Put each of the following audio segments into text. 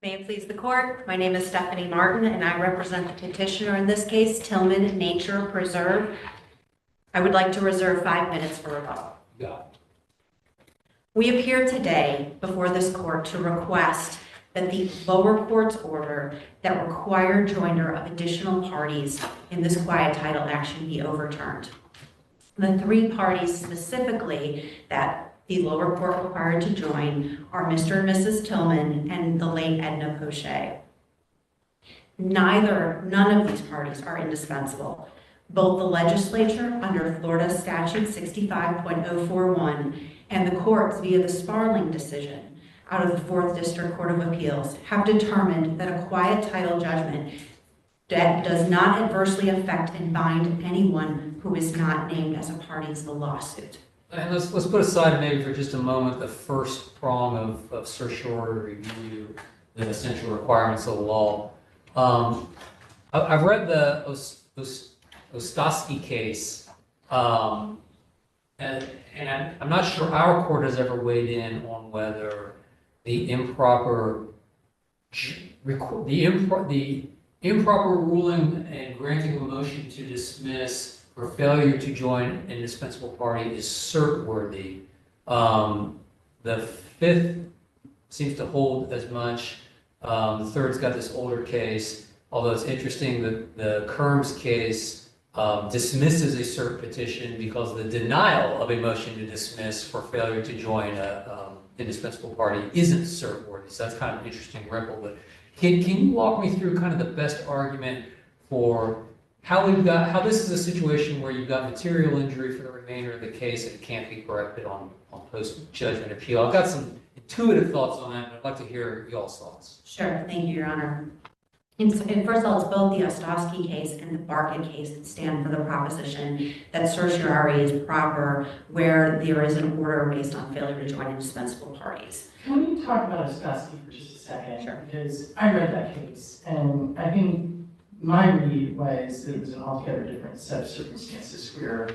May it please the court, my name is Stephanie Martin and I represent the petitioner in this case, Tilman Nature Preserve. I would like to reserve 5 minutes for rebuttal. Yeah. We appear today before this court to request that the lower court's order that required joinder of additional parties in this quiet title action be overturned. The 3 parties specifically that the lower court required to join are Mr. and Mrs. Tilman and the late Edna Poscher. None of these parties are indispensable. Both the legislature under Florida Statute 65.041 and the courts via the Sparling decision out of the 4th District Court of Appeals have determined that a quiet title judgment that does not adversely affect and bind anyone who is not named as a party to the lawsuit. And let's put aside maybe for just a moment the first prong of certiorari review, the essential requirements of the law. I've read the Ostosky case, and I'm not sure our court has ever weighed in on whether the improper ruling and granting of a motion to dismiss or failure to join an indispensable party is cert-worthy. The 5th seems to hold as much. The 3rd's got this older case, although it's interesting that the Kerms case dismisses a cert petition because the denial of a motion to dismiss for failure to join an indispensable party isn't cert-worthy. So that's kind of an interesting ripple. But can you walk me through kind of the best argument for how this is a situation where you've got material injury for the remainder of the case and it can't be corrected on post-judgment appeal? I've got some intuitive thoughts on that, but I'd like to hear y'all's thoughts. Sure, thank you, Your Honor. And first of all, it's both the Ostosky case and the Barkin case that stand for the proposition that certiorari is proper where there is an order based on failure to join indispensable parties. Can we talk about Ostosky for just a second? Sure. Because I read that case, and I think my read was that it was an altogether different set of circumstances where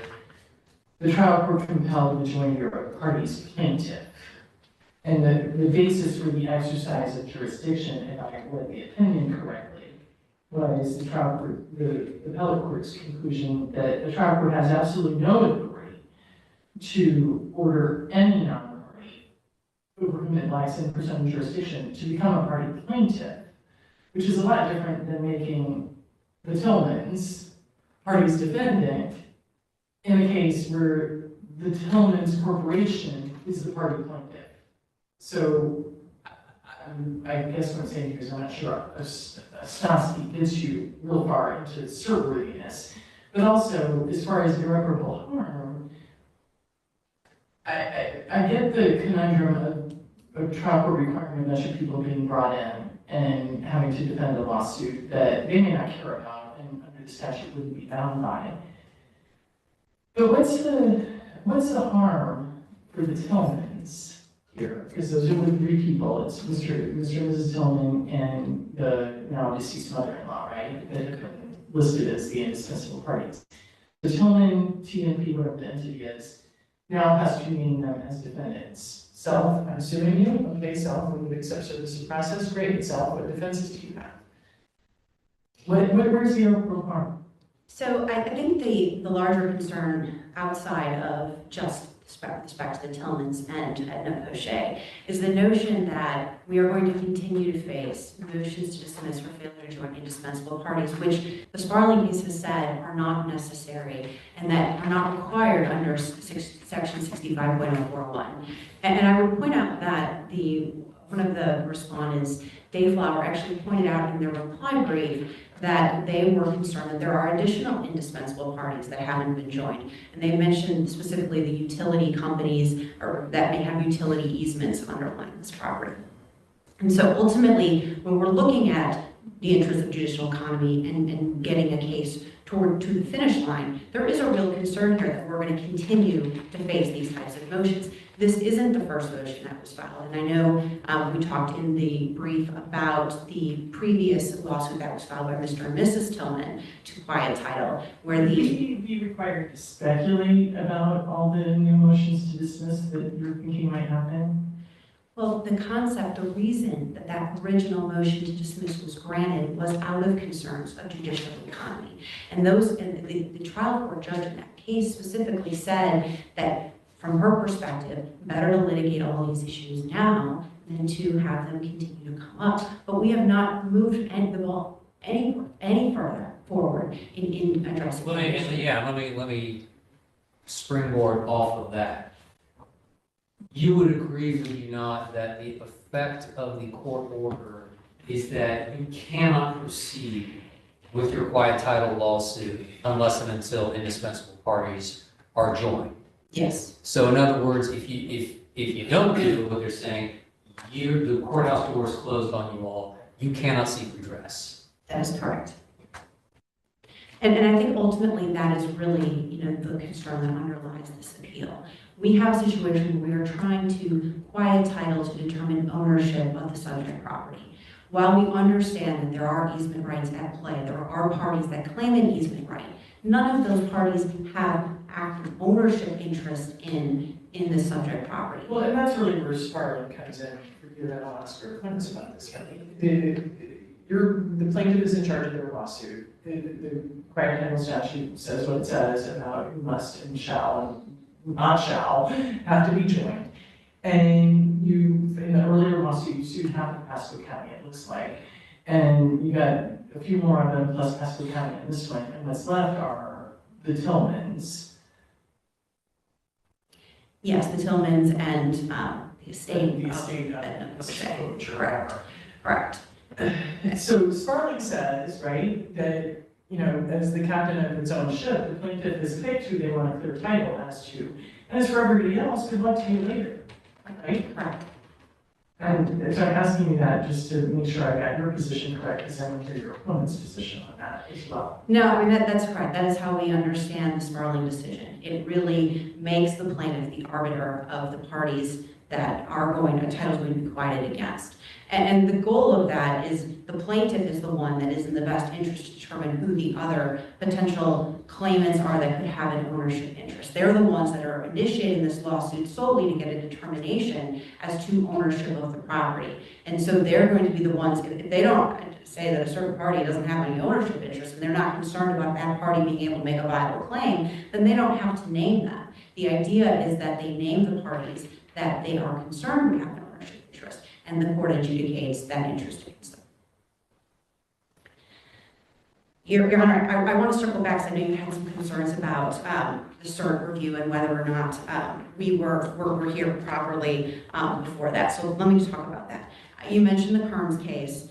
the trial court compelled the joinder of parties plaintiff. And the basis for the exercise of jurisdiction, if I read the opinion correctly, was the trial court, the appellate court's conclusion that the trial court has absolutely no authority to order any non-party over whom it lacks in personal jurisdiction to become a party plaintiff, which is a lot different than making the Tilmans parties defendant in a case where the Tilmans Corporation is the party plaintiff. So I guess what I'm saying here is I'm not sure Ostosky gets you real far into cert-worthiness, but also as far as irreparable harm, I get the conundrum of trial court requiring a bunch of people being brought in and having to defend a lawsuit that they may not care about and under the statute wouldn't be bound by it. But what's the harm for the Tilmans here? Because those are the 3 people. It's Mr. and Mrs. Tilman and the now deceased mother-in-law, right? That have been listed as the indispensable parties. The Tilman TNP, whatever the entity is, now has to name them as defendants. Self, I'm suing you. Okay, self, we would accept service of process. Great, self, what defenses do you have? Where's the irreparable harm? So I think the larger concern outside of just respect to the Tilmans and Edna Poscher is the notion that we are going to continue to face motions to dismiss for failure to join indispensable parties, which the Sparling case has said are not necessary and that are not required under Section 65.041. And I would point out that one of the respondents, Dayflower, actually pointed out in their reply brief that they were concerned that there are additional indispensable parties that haven't been joined. And they mentioned specifically the utility companies or that may have utility easements underlying this property. And so ultimately, when we're looking at the interest of judicial economy and getting a case to the finish line, there is a real concern here that we're going to continue to face these types of motions. This isn't the first motion that was filed, and I know we talked in the brief about the previous lawsuit that was filed by Mr. and Mrs. Tilman to quiet title, where Would you be required to speculate about all the new motions to dismiss that you're thinking might happen? Well, the concept, the reason that that original motion to dismiss was granted was out of concerns of judicial economy. And the trial court judge in that case specifically said that from her perspective, better to litigate all these issues now than to have them continue to come up. But we have not moved the ball any further forward in addressing that issue. Let me springboard off of that. You would agree, would you not, that the effect of the court order is that you cannot proceed with your quiet title lawsuit unless and until indispensable parties are joined? Yes. So in other words, if you don't do what they're saying, the courthouse door is closed on you all, you cannot seek redress. That is correct. And I think ultimately that is really, the concern that underlies this appeal. We have a situation where we are trying to quiet title to determine ownership of the subject property. While we understand that there are easement rights at play, there are parties that claim an easement right, none of those parties have active ownership interest in the subject property. Well, and that's really where Sparling comes in. Forgive that I'll ask your friends about this, Kelly. The plaintiff is in charge of their lawsuit. The quiet title statute says what it says about who must and shall and not shall have to be joined. And in the earlier lawsuit, you sued half of Pasco County, it looks like. And you got a few more of them plus Pasco County in this one. And what's left are the Tilmans. Yes, the Tilmans and the estate The of estate Edna of Poscher. Correct. So Sparling says, right, that, as the captain of its own ship, the plaintiff has picked who they want a clear title as to. And as for everybody else, good luck to you later, right? Correct. And so I'm asking you that just to make sure I got your position correct, because I want to hear your opponent's position on that as well. No, I mean, that's correct. That is how we understand the Sparling decision. It really makes the plaintiff the arbiter of the parties that a title is going to be quieted against. And the goal of that is the plaintiff is the one that is in the best interest to determine who the other potential claimants are that could have an ownership interest. They're the ones that are initiating this lawsuit solely to get a determination as to ownership of the property. And so they're going to be the ones, if they don't say that a certain party doesn't have any ownership interest and they're not concerned about that party being able to make a viable claim, then they don't have to name them. The idea is that they name the parties that they are concerned with have an ownership interest, and the court adjudicates that interest against them. Your Honor, I want to circle back because I know you had some concerns about the cert review and whether or not we were here properly before that. So let me just talk about that. You mentioned the Kearns case.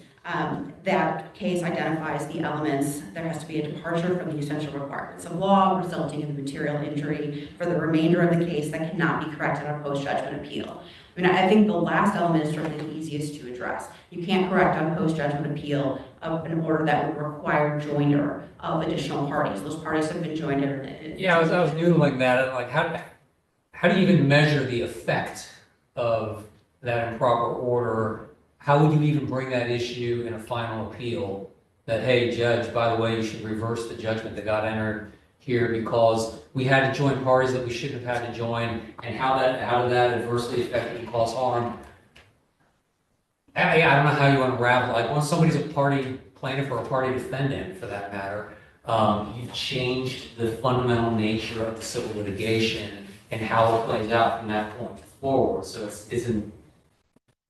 That case identifies the elements. There has to be a departure from the essential requirements of law resulting in material injury for the remainder of the case that cannot be corrected on post-judgment appeal. I think the last element is certainly the easiest to address. You can't correct on post-judgment appeal of an order that would require joinder of additional parties. Those parties have been joined. Yeah, I was noodling that. And like, how do you even measure the effect of that improper order? How would you even bring that issue in a final appeal? That, hey, judge, by the way, you should reverse the judgment that got entered here because we had to join parties that we shouldn't have had to join, and how did that adversely affect and cause harm? I don't know how you unravel. Like, once somebody's a party plaintiff or a party defendant, for that matter, you've changed the fundamental nature of the civil litigation and how it plays out from that point forward. So it's an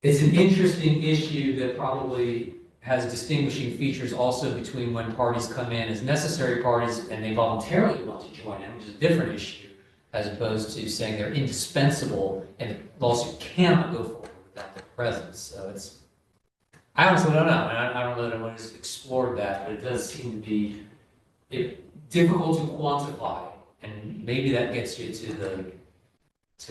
interesting issue that probably has distinguishing features also between when parties come in as necessary parties and they voluntarily want to join in, which is a different issue, as opposed to saying they're indispensable and the lawsuit cannot go forward without their presence. So I honestly don't know. I don't know that anybody's explored that, but it does seem to be difficult to quantify, and maybe that gets you to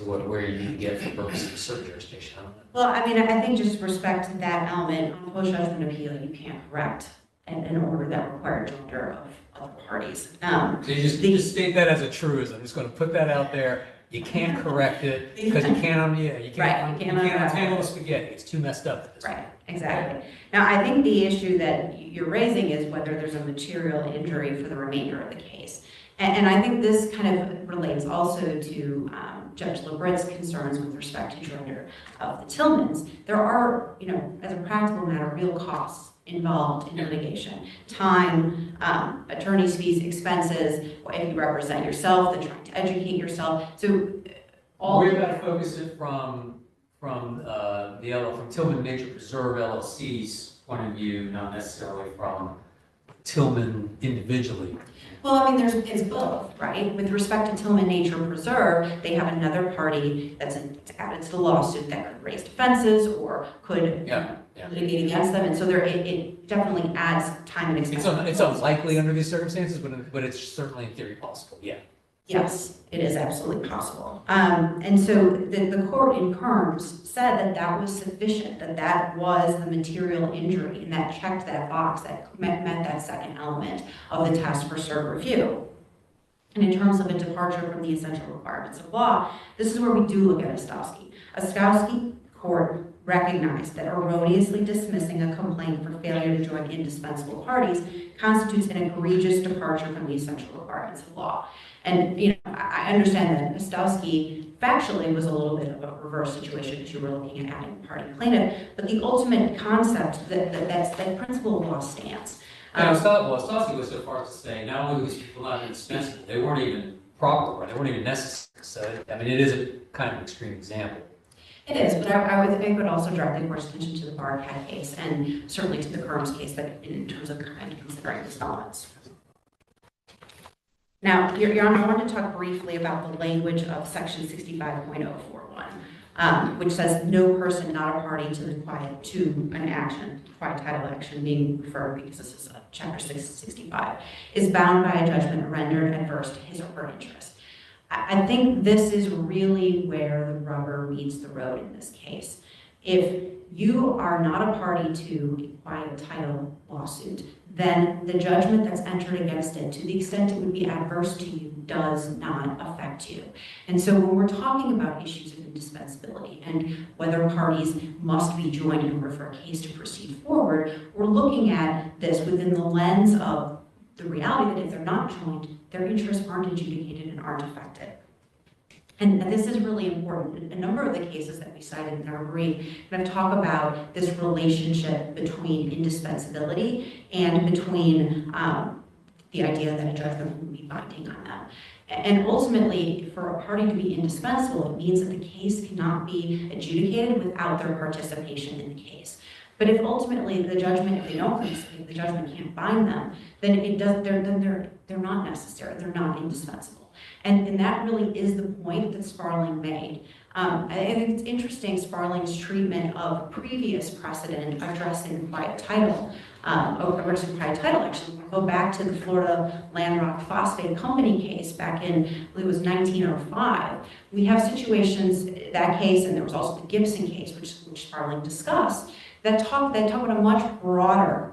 where you can get for purposes of cert jurisdiction. I don't know. Well, I think just respect to that element on post-judgment appeal, you can't correct an order that required joinder of parties. So you just state that as a truism. I'm just going to put that out there. You can't correct it because you can't untangle the spaghetti. It's too messed up at this point. Right, exactly. Now, I think the issue that you're raising is whether there's a material injury for the remainder of the case. And I think this kind of relates also to Judge LeBrett's concerns with respect to joinder of the Tilmans, there are, as a practical matter, real costs involved in litigation. Time, attorney's fees, expenses, if you represent yourself, then trying to educate yourself. So we're going to focus it from Tilman Nature Preserve LLC's point of view, not necessarily from Tilman individually. Well, I mean, it's both, right? With respect to Tilman Nature Preserve, they have another party that's added to the lawsuit that could raise defenses or could litigate against them, and so it definitely adds time and expense. It's unlikely under these circumstances, but it's certainly in theory possible. Yeah. Yes, it is absolutely possible. And so the court in Kerms said that was sufficient, that was the material injury, and that checked that box, that met that second element of the test for cert review. And in terms of a departure from the essential requirements of law, this is where we do look at Ostowski. Ostowski court recognized that erroneously dismissing a complaint for failure to join indispensable parties constitutes an egregious departure from the essential requirements of law. And I understand that Ostowski factually was a little bit of a reverse situation because you were looking at adding party plaintiff, but the ultimate concept that principle of law stands. And Ostowski was so far as to say not only were these people not indispensable, they weren't even proper, they weren't even necessary. So I mean, it is a kind of extreme example. It is, but I would also direct the court's attention to the Barcat case and certainly to the Kerms case that in terms of kind of considering these elements. Now, Your Honor, I want to talk briefly about the language of section 65.041, which says no person not a party to an action, quiet title action being referred because this is a chapter 665, is bound by a judgment rendered adverse to his or her interest. I think this is really where the rubber meets the road in this case. If you are not a party to a quiet title lawsuit, then the judgment that's entered against it, to the extent it would be adverse to you, does not affect you. And so when we're talking about issues of indispensability and whether parties must be joined in order for a case to proceed forward, we're looking at this within the lens of the reality that if they're not joined, their interests aren't adjudicated and aren't affected. And this is really important. A number of the cases that we cited in our brief kind of talk about this relationship between indispensability and between the idea that a judgment would be binding on them. And ultimately, for a party to be indispensable, it means that the case cannot be adjudicated without their participation in the case. But if ultimately the judgment, if they don't participate, the judgment can't bind them, then they're not necessary, they're not indispensable. And that really is the point that Sparling made. I think it's interesting, Sparling's treatment of previous precedent addressing quiet title, addressing quiet title actually. Go back to the Florida Land Rock Phosphate Company case back in, I believe it was 1905. We have situations, that case, and there was also the Gibson case, which Sparling discussed, that talk about a much broader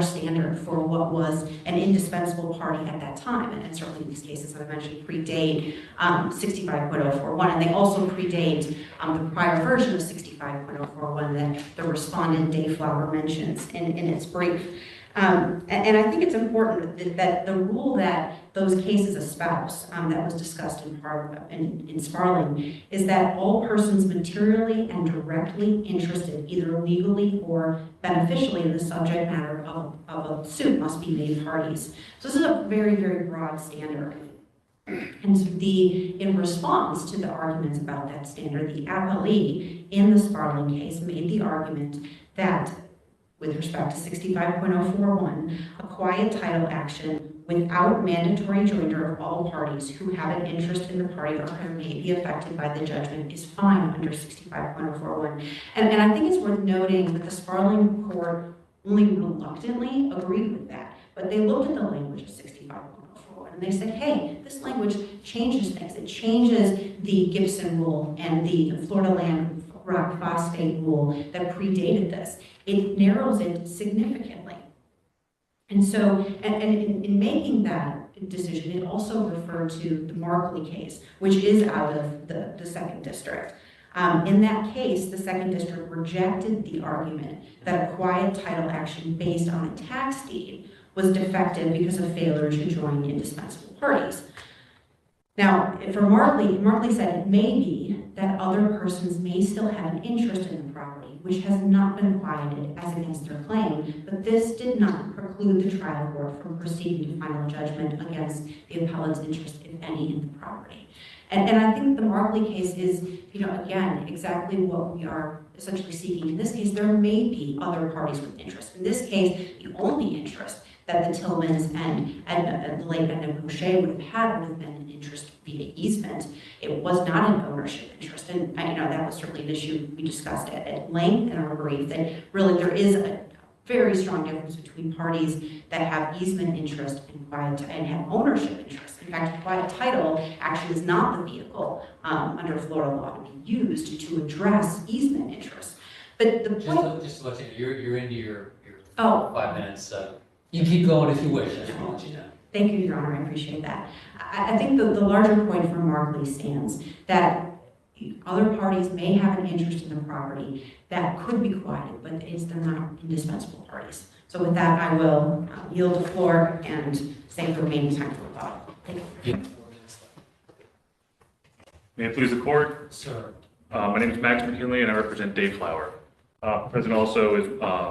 standard for what was an indispensable party at that time. And certainly these cases that I mentioned predate 65.041, and they also predate the prior version of 65.041 that the respondent Dayflower mentions in its brief. And I think it's important that the rule that those cases espouse, that was discussed in Sparling, is that all persons materially and directly interested, either legally or beneficially in the subject matter of a suit, must be made parties. So this is a very, very broad standard. And so in response to the arguments about that standard, the Appellate in the Sparling case made the argument that with respect to 65.041, a quiet title action without mandatory joinder of all parties who have an interest in the party or who may be affected by the judgment is fine under 65.041. And I think it's worth noting that the Sparling court only reluctantly agreed with that, but they looked at the language of 65.041 and they said, hey, this language changes things. It changes the Gibson rule and the Florida Land Rock Phosphate rule that predated this. It narrows it significantly. And so, and in making that decision, it also referred to the Markley case, which is out of the second district. In that case, the second district rejected the argument that a quiet title action based on a tax deed was defective because of failure to join indispensable parties. Now, for Markley said it may be that other persons may still have an interest in the property, which has not been quieted as against their claim, but this did not preclude the trial court from proceeding to final judgment against the appellate's interest, if any, in the property. And I think the Markley case is, again, exactly what we are essentially seeking. In this case, there may be other parties with interest. In this case, the only interest that the Tilmans and the late Edna Poscher would have had would have been an interest via easement. It was not an ownership interest, and that was certainly an issue we discussed at length in our brief, that really there is a very strong difference between parties that have easement interest and have ownership interest. In fact, quiet title actually is not the vehicle under Florida law to be used to address easement interest. But the point... Just to let you know, you're into your Oh. 5 minutes, so you can keep going if you wish. I just want to let you know. Thank you, Your Honor, I appreciate that. I think the larger point from Markley stands that other parties may have an interest in the property that could be quieted, but they're not indispensable parties. So with that, I will yield the floor and save the remaining time for rebuttal. Thank you. May it please the court. Sir. My name is Max McKinley and I represent Dave Flower. Present also is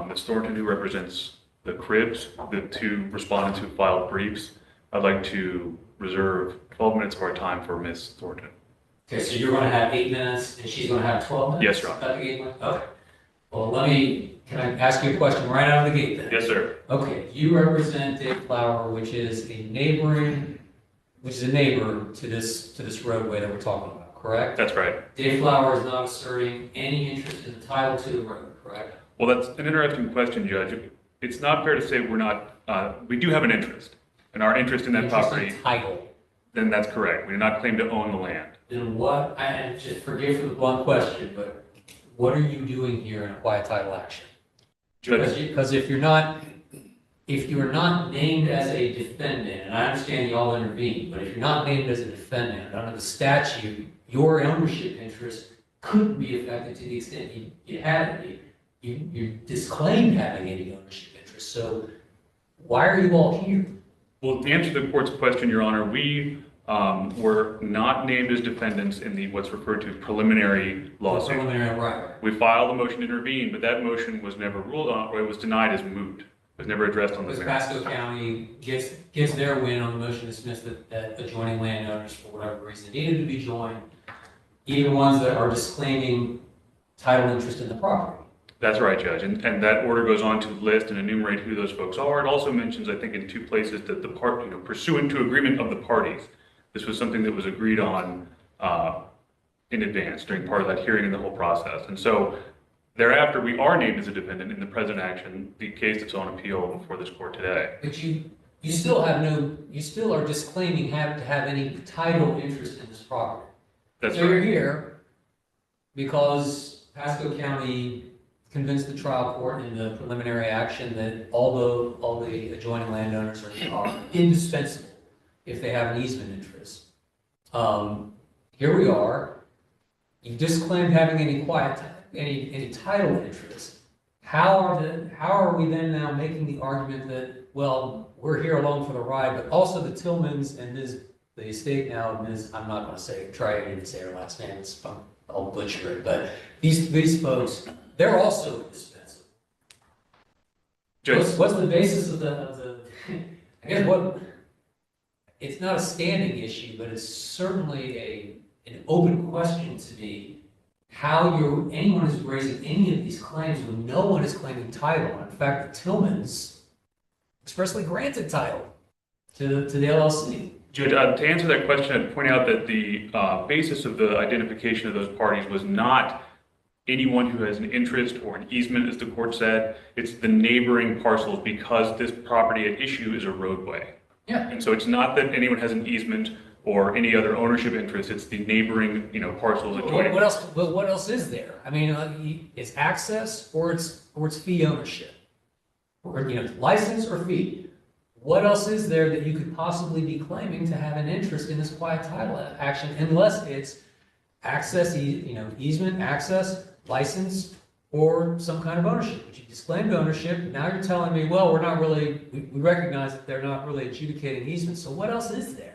Ms. Thornton, who represents the Cribs, the two respondents who filed briefs. I'd like to reserve 12 minutes of our time for Ms. Thornton. Okay, so you're going to have 8 minutes and she's going to have 12 minutes? Yes, Your Honor. Okay. Well, can I ask you a question right out of the gate then? Yes, sir. Okay, you represent Dave Flower, which is a neighbor to this roadway that we're talking about, correct? That's right. Dave Flower is not asserting any interest in the title to the road, correct? Well, that's an interesting question, Judge. It's not fair to say we're not, we do have an interest, and our interest in that property. Interest in title. Then that's correct. We do not claim to own the land. Then what, and just forgive for the blunt question, but what are you doing here in a quiet title action? Because if you're not named as a defendant, and I understand you all intervened, but if you're not named as a defendant, under the statute, your ownership interest couldn't be affected to the extent you had it. You disclaimed having any ownership interest. So why are you all here? Well, to answer the court's question, Your Honor, we were not named as defendants in the what's referred to preliminary lawsuit. Preliminary, right. We filed a motion to intervene, but that motion was never ruled on, or it was denied as moot. It was never addressed on the Because merits. Pasco County gets their win on the motion to dismiss that adjoining landowners, for whatever reason, needed to be joined, even ones that are disclaiming title interest in the property. That's right, Judge. And that order goes on to list and enumerate who those folks are. It also mentions, I think, in 2 places that the pursuant to agreement of the parties. This was something that was agreed on in advance during part of that hearing and the whole process. And so thereafter, we are named as a defendant in the present action, the case that's on appeal before this court today. But you still are disclaiming to have any title interest in this property. That's So right. you're here because Pasco County convinced the trial court in the preliminary action that although all the adjoining landowners are indispensable if they have an easement interest. Here we are. You disclaimed having any title interest. How are we then now making the argument that, well, we're here along for the ride, but also the Tilmans and the estate now, I'm not going to try to even say her last name, I'll butcher it, but these folks, they're also indispensable. What's the basis of the I guess it's not a standing issue, but it's certainly an open question to me how anyone is raising any of these claims when no one is claiming title. In fact, the Tilmans expressly granted title to the LLC. Judge, to answer that question, I'd point out that the basis of the identification of those parties was not anyone who has an interest or an easement, as the court said. It's the neighboring parcels, because this property at issue is a roadway. Yeah. And so it's not that anyone has an easement or any other ownership interest. It's the neighboring, parcels adjoining. What else is there? I mean, it's access or it's fee ownership, or license or fee. What else is there that you could possibly be claiming to have an interest in this quiet title action, unless it's access, easement, access, license, or some kind of ownership? But you disclaimed ownership. Now you're telling me, well, we recognize that they're not really adjudicating easement. So what else is there?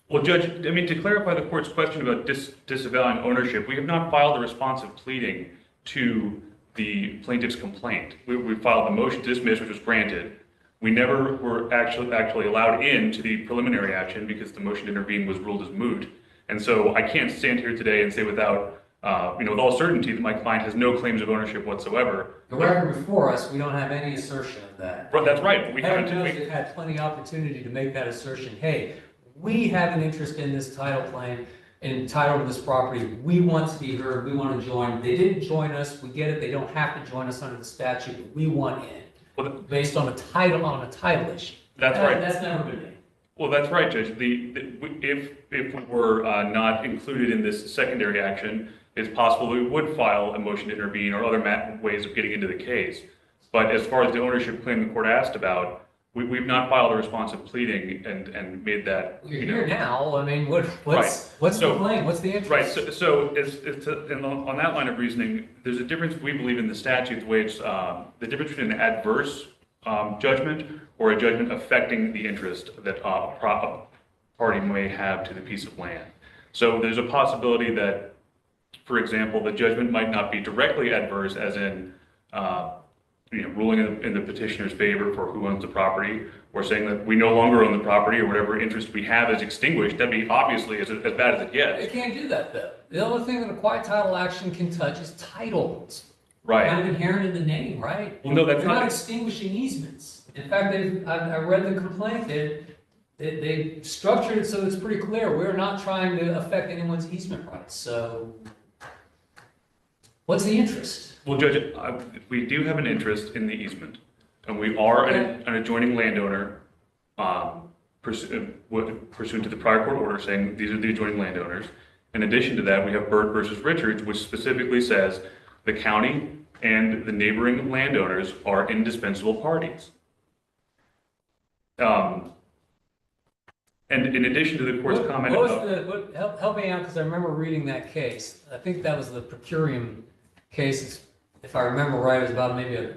Well, Judge, I mean, to clarify the court's question about disavowing ownership, we have not filed a responsive pleading to the plaintiff's complaint. We filed a motion to dismiss, which was granted. We never were actually allowed into the preliminary action because the motion to intervene was ruled as moot. And so I can't stand here today and say without, with all certainty that my client has no claims of ownership whatsoever. The record before us, we don't have any assertion of that. But that's right. We Heaven haven't. knows they've had plenty of opportunity to make that assertion. Hey, we have an interest in this title claim, and title of this property. We want to be heard. We want to join. They didn't join us. We get it. They don't have to join us under the statute, but we want in. Well, based on a title issue. That's right. That's never been made. Well, that's right, Judge. If we were not included in this secondary action, it's possible we would file a motion to intervene or other ways of getting into the case. But as far as the ownership claim the court asked about, we've not filed a responsive pleading and made that. You're here now. I mean, what's the claim? What's the interest? Right. So and on that line of reasoning, there's a difference we believe in the statute, the way it's the difference between an adverse judgment or a judgment affecting the interest that a party may have to the piece of land. So there's a possibility that, for example, the judgment might not be directly adverse, as in ruling in the petitioner's favor for who owns the property, or saying that we no longer own the property or whatever interest we have is extinguished. That'd be obviously as bad as it gets. It can't do that, though. The only thing that a quiet title action can touch is titles. Right. Kind of inherent in the name, right? Well, no, that's They're not. not extinguishing easements. In fact, I read the complaint. They structured it so it's pretty clear. We're not trying to affect anyone's easement rights. So, what's the interest? Well, Judge, we do have an interest in the easement, and we are an adjoining landowner pursuant to the prior court order saying these are the adjoining landowners. In addition to that, we have Bird versus Richards, which specifically says the county and the neighboring landowners are indispensable parties. And in addition to the court's comment about... Help me out, because I remember reading that case. I think that was the per curiam case. If I remember right, it was about maybe a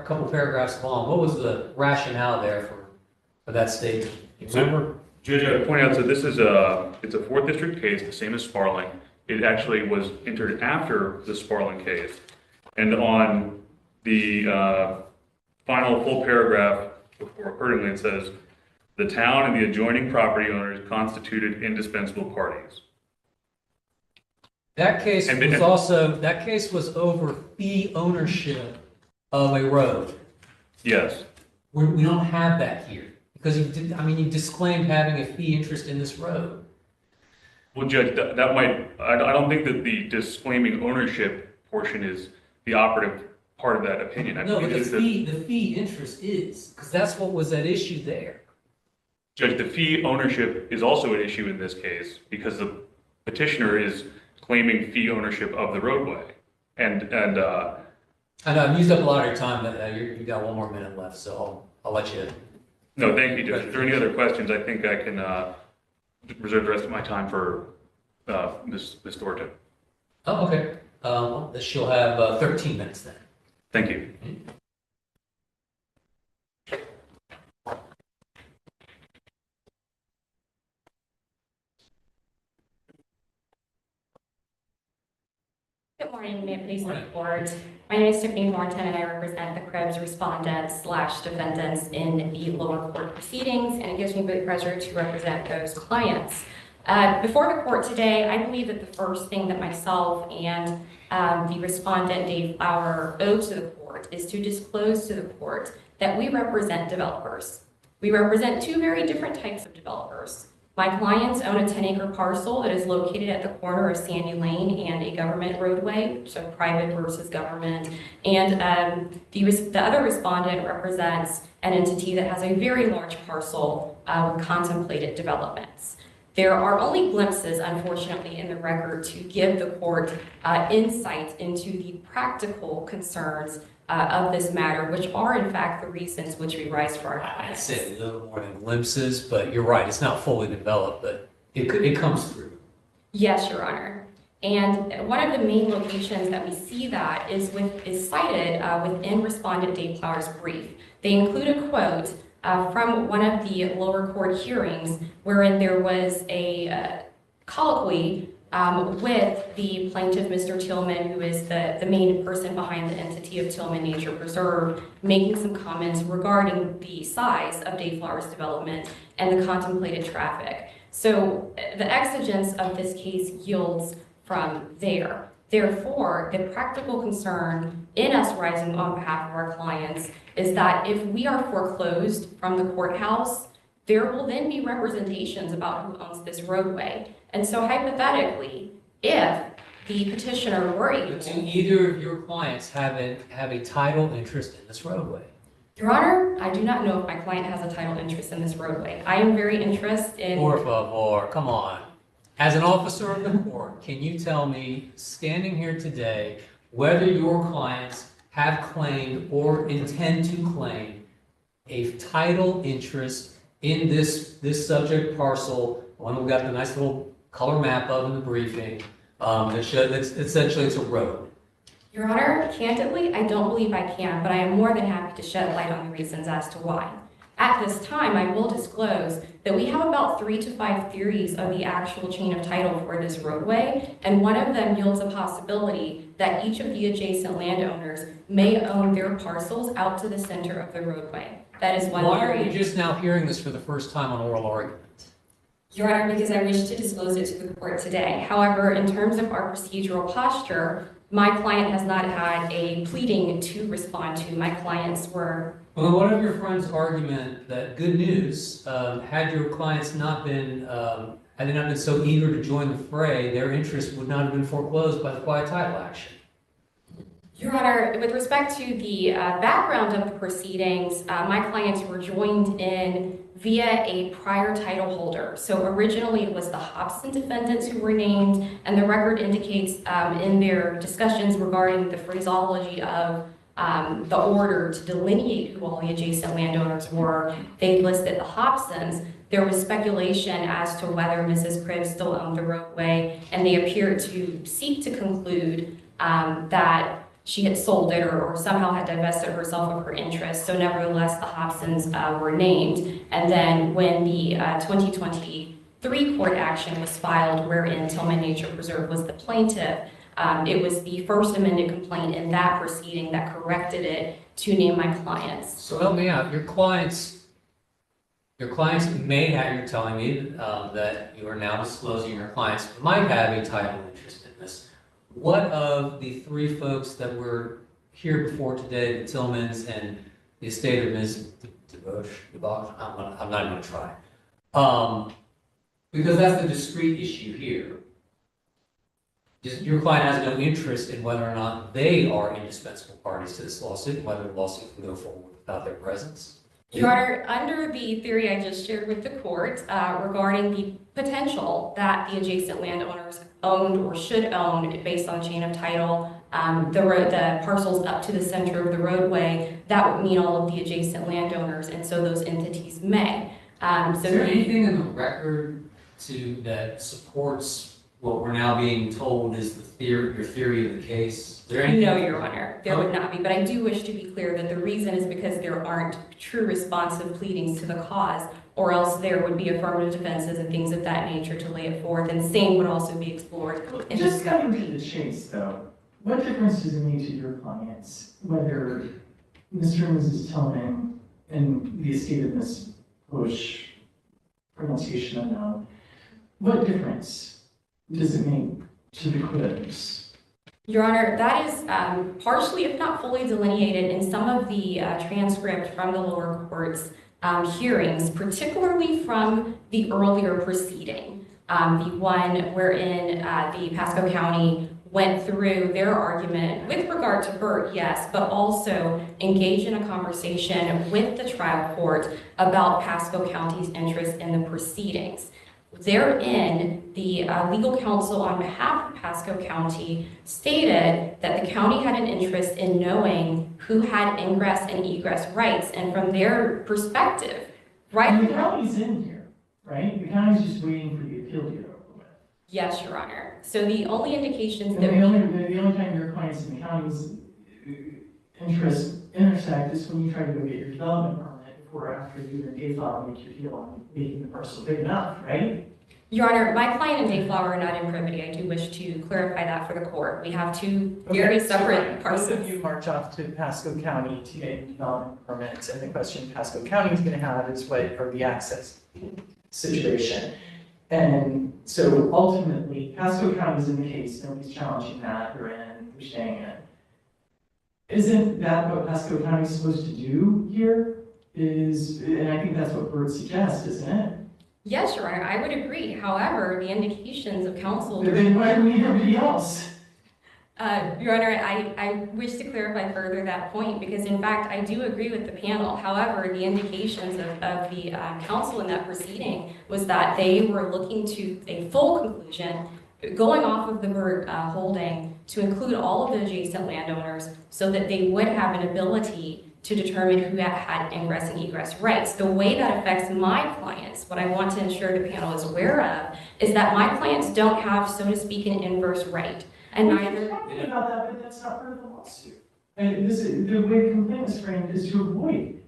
couple paragraphs long. What was the rationale there for that statement? Do you remember? Judge, I would point out, so this is it's a 4th district case, the same as Sparling. It actually was entered after the Sparling case. And on the final full paragraph before accordingly, it says, the town and the adjoining property owners constituted indispensable parties. That case was over fee ownership of a road. Yes. We don't have that here because you disclaimed having a fee interest in this road. Well, Judge, that might, I don't think that the disclaiming ownership portion is the operative part of that opinion. No, but the fee interest is, because that's what was at issue there. Judge, the fee ownership is also an issue in this case because the petitioner is claiming fee ownership of the roadway. And I know I've used up a lot of your time, but you got one more minute left, so I'll let you. No, thank you, Judge. If there are any other questions, I think I can reserve the rest of my time for Ms. Thornton. Oh, okay. She'll have 13 minutes then. Thank you. Good morning, may it please the court. My name is Tiffany Thornton and I represent the Krebs respondents/defendants in the lower court proceedings, and it gives me great pleasure to represent those clients. Before the court today, I believe that the first thing that myself and the respondent, Dave Flower, owe to the court is to disclose to the court that we represent developers. We represent two very different types of developers. My clients own a 10-acre parcel that is located at the corner of Sandy Lane and a government roadway, so private versus government. And the other respondent represents an entity that has a very large parcel with contemplated developments. There are only glimpses, unfortunately, in the record to give the court insight into the practical concerns of this matter, which are in fact the reasons which we rise for our clients. I'd say a little more than glimpses, but you're right, it's not fully developed, but it comes through. Yes, Your Honor. And one of the main locations that we see that is cited within Respondent Dave Flower's brief. They include a quote from one of the lower court hearings wherein there was a colloquy with the plaintiff, Mr. Tilman, who is the main person behind the entity of Tilman Nature Preserve, making some comments regarding the size of Dayflower's development and the contemplated traffic. So the exigence of this case yields from there. Therefore, the practical concern in us rising on behalf of our clients is that if we are foreclosed from the courthouse, there will then be representations about who owns this roadway. And so hypothetically, if the petitioner were able Do either of your clients have a title interest in this roadway? Your Honor, I do not know if my client has a title interest in this roadway. I am very interested in... Por favor, come on. As an officer of the court, can you tell me, standing here today, whether your clients have claimed or intend to claim a title interest in this subject parcel, one we've got the nice little color map of in the briefing, that shows essentially it's a road? Your Honor, candidly, I don't believe I can, but I am more than happy to shed light on the reasons as to why. At this time, I will disclose that we have about 3 to 5 theories of the actual chain of title for this roadway, and one of them yields a possibility that each of the adjacent landowners may own their parcels out to the center of the roadway. That is one theory. Why are you just now hearing this for the first time on oral argument? Your Honor, because I wish to disclose it to the court today. However, in terms of our procedural posture, my client has not had a pleading to respond to. My clients were... Well, what of your friend's argument that good news, had your clients not been, had they not been so eager to join the fray, their interest would not have been foreclosed by the quiet title action? Your Honor, with respect to the background of the proceedings, my clients were joined in via a prior title holder. So originally it was the Hobson defendants who were named, and the record indicates in their discussions regarding the phraseology of the order to delineate who all the adjacent landowners were, they listed the Hobsons. There was speculation as to whether Mrs. Cribbs still owned the roadway, and they appeared to seek to conclude that she had sold it or somehow had divested herself of her interest. So nevertheless, the Hobsons were named. And then when the 2023 court action was filed, wherein Tilman Nature Preserve was the plaintiff, it was the first amended complaint in that proceeding that corrected it to name my clients. So help me out. Your clients may have, you're telling me that you are now disclosing your clients might have a title interest in this. What of the 3 folks that were here before today, the Tilmans and the estate of Ms. DeBosch? I'm not even going to try. Because that's the discrete issue here. Your client has no interest in whether or not they are indispensable parties to this lawsuit, whether the lawsuit can go forward without their presence. Your Honor, under the theory I just shared with the court regarding the potential that the adjacent landowners owned or should own based on chain of title, the parcels up to the center of the roadway, that would mean all of the adjacent landowners, and so those entities may. Is there anything in the record that supports what we're now being told is your theory of the case? Is there anything? No, Your Honor, there would not be. But I do wish to be clear that the reason is because there aren't true responsive pleadings to the cause, or else there would be affirmative defenses and things of that nature to lay it forth, and same would also be explored. Just cutting to the chase, though, what difference does it make to your clients whether Mr. and Mrs. Tilman and the estate of Ms. Bush, pronunciation unknown, what difference does it make to the Cribbs? Your Honor, that is partially, if not fully delineated in some of the transcript from the lower court's hearings, particularly from the earlier proceeding, the one wherein the Pasco County went through their argument with regard to Burt, yes, but also engaged in a conversation with the trial court about Pasco County's interest in the proceedings. Therein, the legal counsel on behalf of Pasco County stated that the county had an interest in knowing who had ingress and egress rights, and from their perspective, right? And the county's in here, right? The county's just waiting for the appeal to get over with. Yes, Your Honor. So the only indications And that the only time your clients in the county's interests intersect is when you try to go get your development permit before or after you and Dayflower make your deal on making the parcel big enough, right? Your Honor, my client and Dayflower are not in privity. I do wish to clarify that for the court. We have two very separate parcels. Both of you march off to Pasco County to get development permits, and the question Pasco County is going to have is what are the access situation. And so ultimately, Pasco County is in the case, nobody's challenging that, they're in, they're staying in. Isn't that what Pasco County is supposed to do here? And I think that's what Bert suggests, isn't it? Yes, Your Honor, I would agree. However, the indications of counsel. But then why do we need everybody else? Your Honor, I wish to clarify further that point because in fact, I do agree with the panel. However, the indications of the counsel in that proceeding was that they were looking to a full conclusion, going off of the Burt holding to include all of the adjacent landowners so that they would have an ability to determine who had ingress and egress rights. The way that affects my clients, what I want to ensure the panel is aware of, is that my clients don't have, so to speak, an inverse right. And neither. Talking about that, but that's not part of the lawsuit. And the way the complaint is framed is to avoid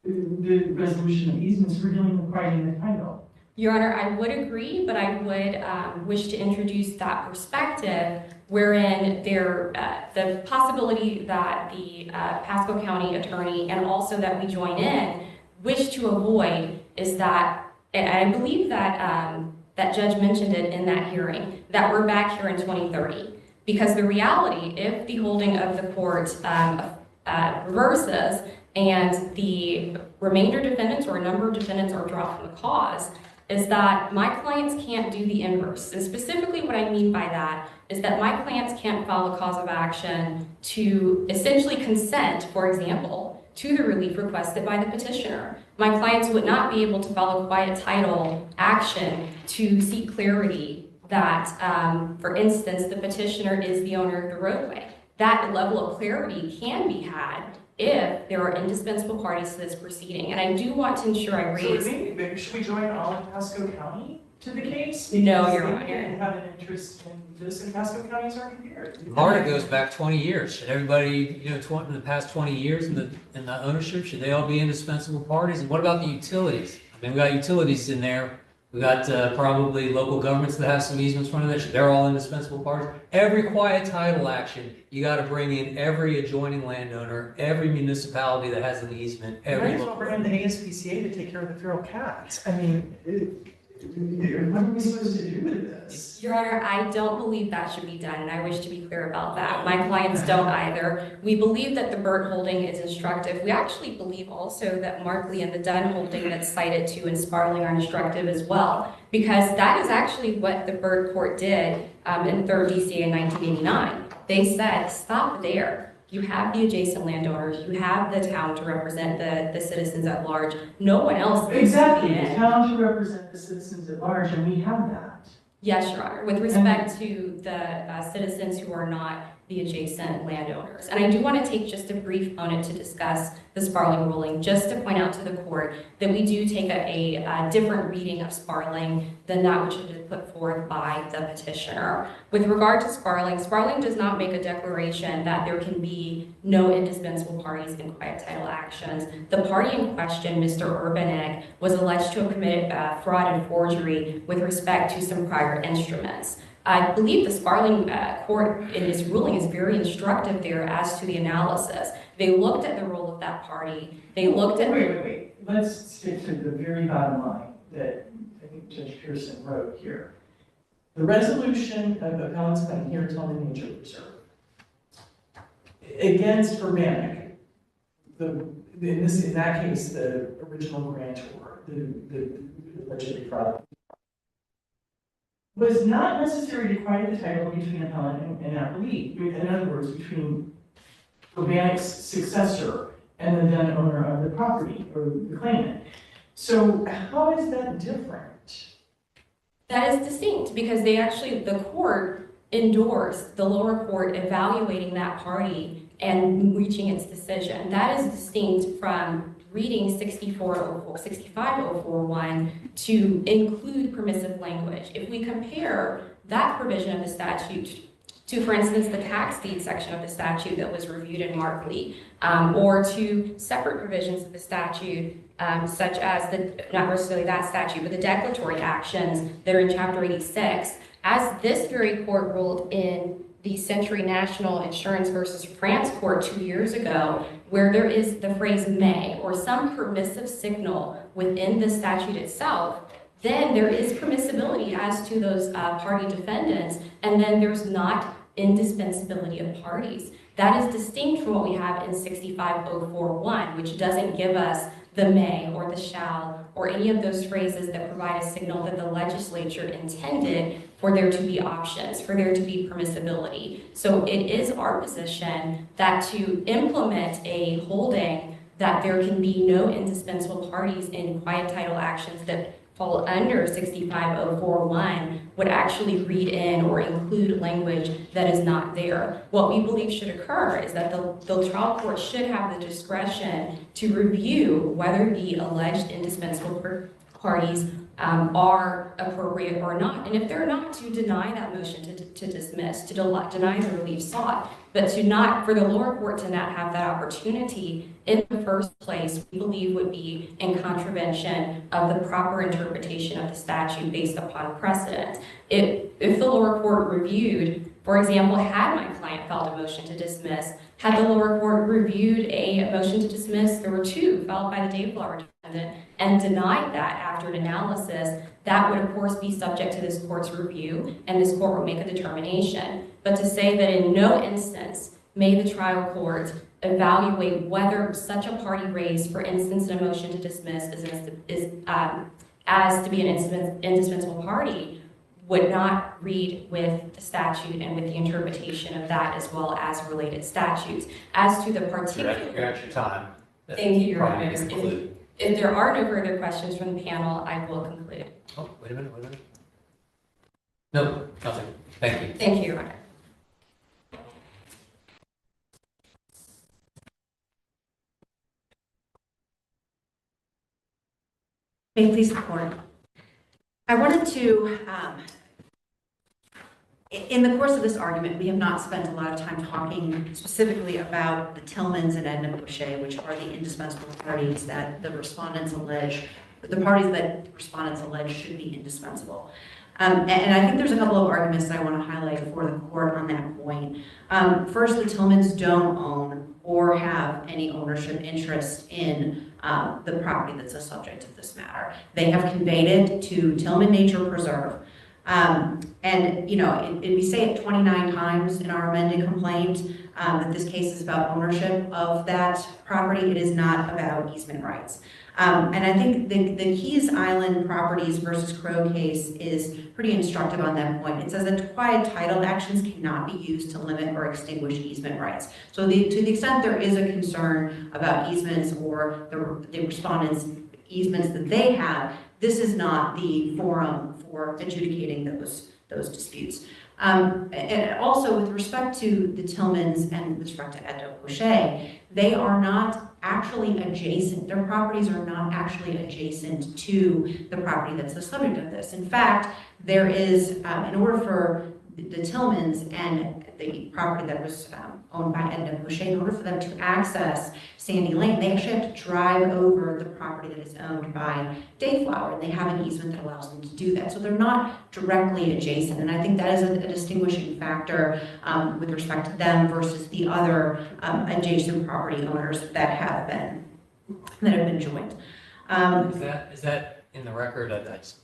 the resolution of easements for dealing with quieting the title. Your Honor, I would agree, but I would wish to introduce that perspective wherein the possibility that the Pasco County attorney and also that we join in wish to avoid is that, and I believe that that judge mentioned it in that hearing, that we're back here in 2030. Because the reality, if the holding of the court reverses and the remainder defendants or a number of defendants are dropped from the cause, is that my clients can't do the inverse. And specifically what I mean by that is that my clients can't file a cause of action to essentially consent, for example, to the relief requested by the petitioner. My clients would not be able to file a quiet title action to seek clarity that, for instance, the petitioner is the owner of the roadway. That level of clarity can be had if there are indispensable parties to this proceeding. And I do want to ensure I raise. So maybe should we join all of Pasco County to the case? No, Your Honor. Honor. Have an interest in this, and Pasco County is already here. Florida goes back 20 years. Should everybody, in the past 20 years in the ownership, should they all be indispensable parties? And what about the utilities? I mean, we got utilities in there. We got probably local governments that have some easements running there. They're all indispensable parties. Every quiet title action, you got to bring in every adjoining landowner, every municipality that has an easement. Might as well bring in the ASPCA to take care of the feral cats. I mean, what are we supposed to do with this? Your Honor, I don't believe that should be done, and I wish to be clear about that. My clients don't either. We believe that the Burt holding is instructive. We actually believe also that Markley and the Dunn holding that's cited to in Sparling are instructive as well, because that is actually what the Burt court did in 3rd DCA in 1989. They said, stop there. You have the adjacent landowners, you have the town to represent the citizens at large. No one else. Exactly, the town to represent the citizens at large, and we have that. Yes, Your Honor, with respect to the citizens who are not the adjacent landowners. And I do want to take just a brief moment to discuss the Sparling ruling, just to point out to the court that we do take a different reading of Sparling than that which is put forth by the petitioner. With regard to Sparling, Sparling does not make a declaration that there can be no indispensable parties in quiet title actions. The party in question, Mr. Urbanek, was alleged to have committed fraud and forgery with respect to some prior instruments. I believe the Sparling court in this ruling is very instructive there as to the analysis. They looked at the role of that party. They looked at. Wait. Let's stick to the very bottom line that I think Judge Pearson wrote here. The resolution of Appellate's claim here, Tilman Nature Preserve, against Urbanek, in that case, the original grantor, the allegedly fraud, was not necessary to quiet the title between Appellate and Appellate. In other words, between Urbanek's successor and the then owner of the property, or the claimant. So how is that different? That is distinct because the court endorsed the lower court evaluating that party and reaching its decision. That is distinct from reading 6504.1 to include permissive language. If we compare that provision of the statute to, for instance, the tax deed section of the statute that was reviewed in Markley, or to separate provisions of the statute such as not necessarily that statute, but the declaratory actions that are in Chapter 86, as this very court ruled in the Century National Insurance versus France court 2 years ago, where there is the phrase may or some permissive signal within the statute itself, then there is permissibility as to those party defendants, and then there's not indispensability of parties. That is distinct from what we have in 65041, which doesn't give us the may or the shall or any of those phrases that provide a signal that the legislature intended for there to be options, for there to be permissibility. So it is our position that to implement a holding that there can be no indispensable parties in quiet title actions that fall under 65041 would actually read in or include language that is not there. What we believe should occur is that the trial court should have the discretion to review whether the alleged indispensable parties are appropriate or not. And if they're not, to deny that motion to dismiss, to deny the relief sought, but for the lower court to not have that opportunity in the first place, we believe would be in contravention of the proper interpretation of the statute based upon precedent. If the lower court reviewed, for example, had my client filed a motion to dismiss, had the lower court reviewed a motion to dismiss, there were two filed by the Dayflower defendant, and denied that after an analysis, that would of course be subject to this court's review, and this court would make a determination. But to say that in no instance may the trial court evaluate whether such a party raised, for instance, in a motion to dismiss as to be an indispensable party, would not read with the statute and with the interpretation of that as well as related statutes. As to the particular... You're at your time. Thank you, Your Honor. If there are no further questions from the panel, I will conclude. Oh, wait a minute. No, nothing. Thank you. Thank you, Your Honor. May it please the court. I wanted to, in the course of this argument, we have not spent a lot of time talking specifically about the Tilmans and Edna Poscher, which are the indispensable parties that the respondents allege, the parties that respondents allege should be indispensable. And I think there's a couple of arguments that I want to highlight for the court on that point. First, the Tilmans don't own or have any ownership interest in the property that's the subject of this matter. They have conveyed it to Tilman Nature Preserve. And, you know, we say it 29 times in our amended complaint that this case is about ownership of that property. It is not about easement rights. And I think the Keys Island Properties versus Crow case is pretty instructive on that point. It says that quiet title actions cannot be used to limit or extinguish easement rights. So to the extent there is a concern about easements or the respondents' easements that they have, this is not the forum for adjudicating those disputes. And also with respect to the Tilmans and with respect to Edna Poscher, they are not actually adjacent. Their properties are not actually adjacent to the property that's the subject of this. In fact, there is, in order for the Tilmans and the property that was owned by Edna Poscher, in order for them to access Sandy Lane, they actually have to drive over the property that is owned by Dayflower, and they have an easement that allows them to do that. So they're not directly adjacent, and I think that is a distinguishing factor with respect to them versus the other adjacent property owners that have been joined. Is that in the record? That's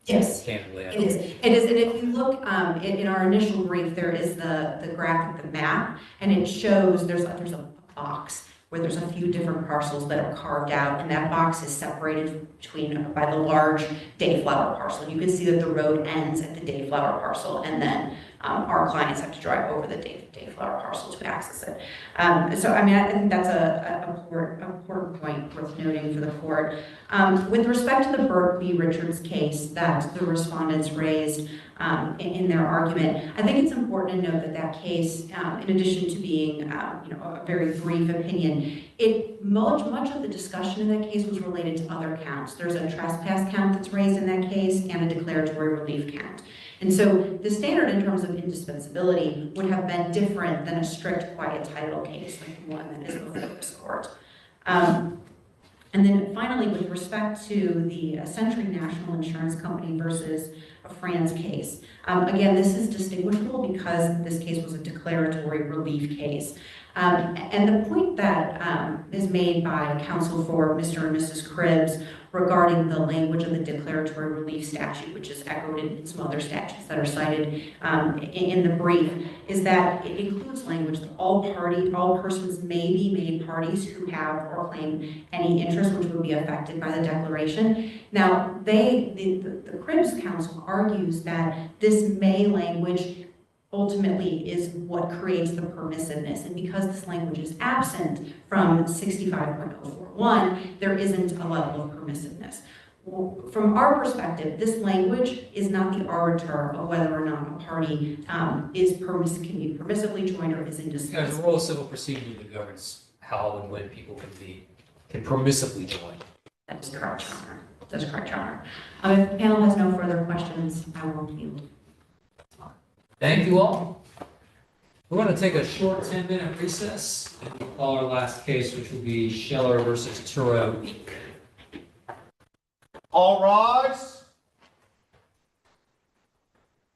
yes, candidly. it is. It is, and if you look in our initial brief, there is the graphic, the map, and it shows there's a box where there's a few different parcels that are carved out, and that box is separated by the large Dayflower parcel. You can see that the road ends at the Dayflower parcel, and then our clients have to drive over the Dayflower parcel to access it. So, I mean, I think that's an important point worth noting for the court. With respect to the Burke v. Richards case that the respondents raised in their argument, I think it's important to note that that case, in addition to being a very brief opinion, much of the discussion in that case was related to other counts. There's a trespass count that's raised in that case and a declaratory relief count. And so the standard in terms of indispensability would have been different than a strict quiet title case like the one that is before this court. And then finally, with respect to the Century National Insurance Company versus a France case, again, this is distinguishable because this case was a declaratory relief case. And the point that is made by counsel for Mr. and Mrs. Cribbs regarding the language of the declaratory relief statute, which is echoed in some other statutes that are cited in the brief, is that it includes language that all persons may be made parties who have or claim any interest which would be affected by the declaration. Now, the Cribbs counsel argues that this may language ultimately is what creates the permissiveness. And because this language is absent from 65.041, there isn't a level of permissiveness. From our perspective, this language is not the arbiter of whether or not a party can be permissively joined or is There's a indispensable. rule of civil procedure that governs how and when people can permissively join. That is correct, Your Honor. That is correct, Your Honor. If the panel has no further questions, I will yield. Thank you all. We're going to take a short 10-minute recess and we'll call our last case, which will be Scheller versus Turow, Inc. All rise.